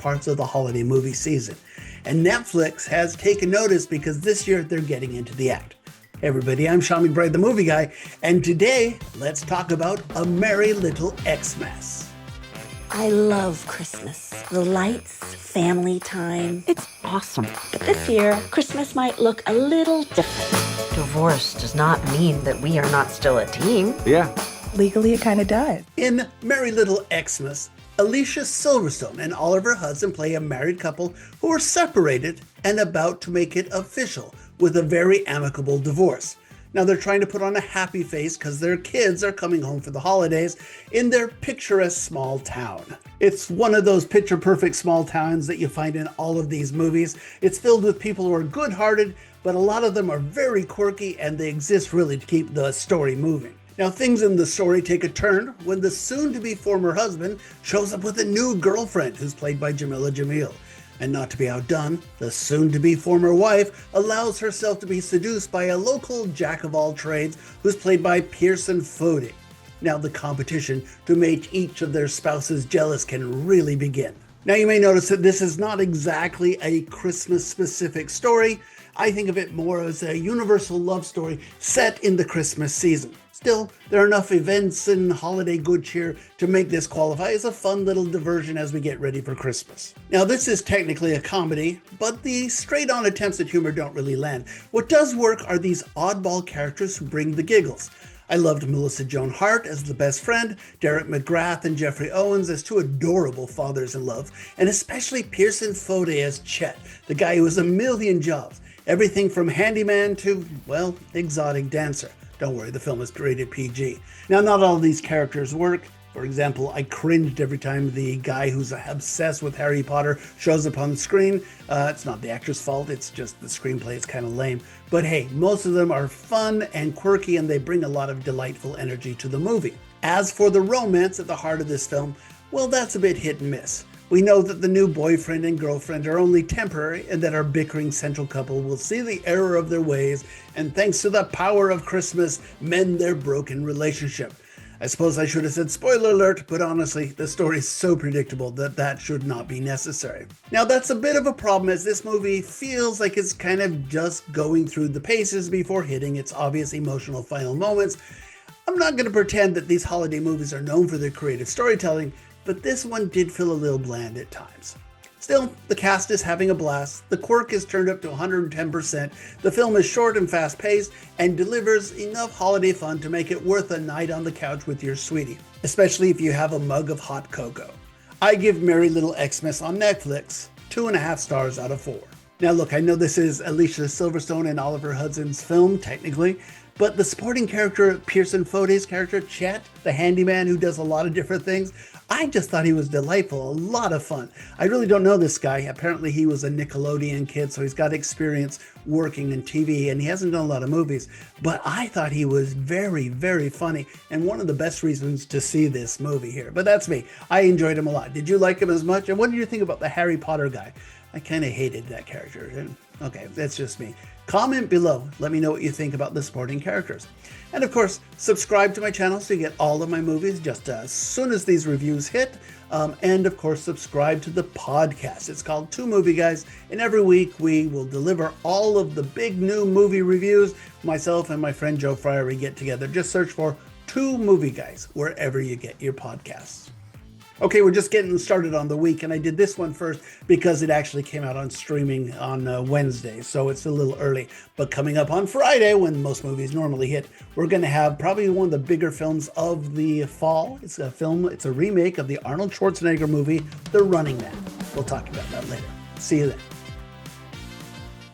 parts of the holiday movie season. And Netflix has taken notice because this year they're getting into the act. Hey everybody, I'm Sean McBride, the movie guy, and today let's talk about A Merry Little Xmas. I love Christmas. The lights, family time. It's awesome. But this year, Christmas might look a little different. Divorce does not mean that we are not still a team. Yeah. Legally, it kind of does. In Merry Little Xmas, Alicia Silverstone and Oliver Hudson play a married couple who are separated and about to make it official with a very amicable divorce. Now they're trying to put on a happy face because their kids are coming home for the holidays in their picturesque small town. It's one of those picture-perfect small towns that you find in all of these movies. It's filled with people who are good-hearted, but a lot of them are very quirky and they exist really to keep the story moving. Now things in the story take a turn when the soon-to-be former husband shows up with a new girlfriend who's played by Jamila Jamil. And not to be outdone, the soon-to-be former wife allows herself to be seduced by a local jack-of-all-trades who's played by Pearson Fody. Now the competition to make each of their spouses jealous can really begin. Now you may notice that this is not exactly a Christmas-specific story. I think of it more as a universal love story set in the Christmas season. Still, there are enough events and holiday good cheer to make this qualify as a fun little diversion as we get ready for Christmas. Now, this is technically a comedy, but the straight-on attempts at humor don't really land. What does work are these oddball characters who bring the giggles. I loved Melissa Joan Hart as the best friend, Derek McGrath and Jeffrey Owens as two adorable fathers-in-love, and especially Pearson Fody as Chet, the guy who has a million jobs. Everything from handyman to, well, exotic dancer. Don't worry, the film is rated PG. Now, not all of these characters work. For example, I cringed every time the guy who's obsessed with Harry Potter shows up on the screen. It's not the actor's fault, it's just the screenplay is kind of lame. But hey, most of them are fun and quirky and they bring a lot of delightful energy to the movie. As for the romance at the heart of this film, well, that's a bit hit and miss. We know that the new boyfriend and girlfriend are only temporary and that our bickering central couple will see the error of their ways and thanks to the power of Christmas, mend their broken relationship. I suppose I should have said spoiler alert, but honestly, the story is so predictable that that should not be necessary. Now that's a bit of a problem as this movie feels like it's kind of just going through the paces before hitting its obvious emotional final moments. I'm not going to pretend that these holiday movies are known for their creative storytelling, but this one did feel a little bland at times. Still, the cast is having a blast, the quirk is turned up to 110%, the film is short and fast-paced, and delivers enough holiday fun to make it worth a night on the couch with your sweetie, especially if you have a mug of hot cocoa. I give Merry Little Xmas on Netflix 2.5 stars out of 4. Now look, I know this is Alicia Silverstone and Oliver Hudson's film, technically, but the supporting character, Pearson Fody's character, Chet, the handyman who does a lot of different things, I just thought he was delightful, a lot of fun. I really don't know this guy. Apparently he was a Nickelodeon kid, so he's got experience working in TV, and he hasn't done a lot of movies. But I thought he was very, very funny, and one of the best reasons to see this movie here. But that's me. I enjoyed him a lot. Did you like him as much? And what did you think about the Harry Potter guy? I kind of hated that character. Okay, that's just me. Comment below. Let me know what you think about the supporting characters. And of course, subscribe to my channel so you get all of my movies just as soon as these reviews hit. And of course, subscribe to the podcast. It's called Two Movie Guys. And every week we will deliver all of the big new movie reviews. Myself and my friend Joe Fryer, we get together. Just search for Two Movie Guys wherever you get your podcasts. Okay, we're just getting started on the week, and I did this one first because it actually came out on streaming on Wednesday, so it's a little early. But coming up on Friday, when most movies normally hit, we're going to have probably one of the bigger films of the fall. It's a remake of the Arnold Schwarzenegger movie, The Running Man. We'll talk about that later. See you then.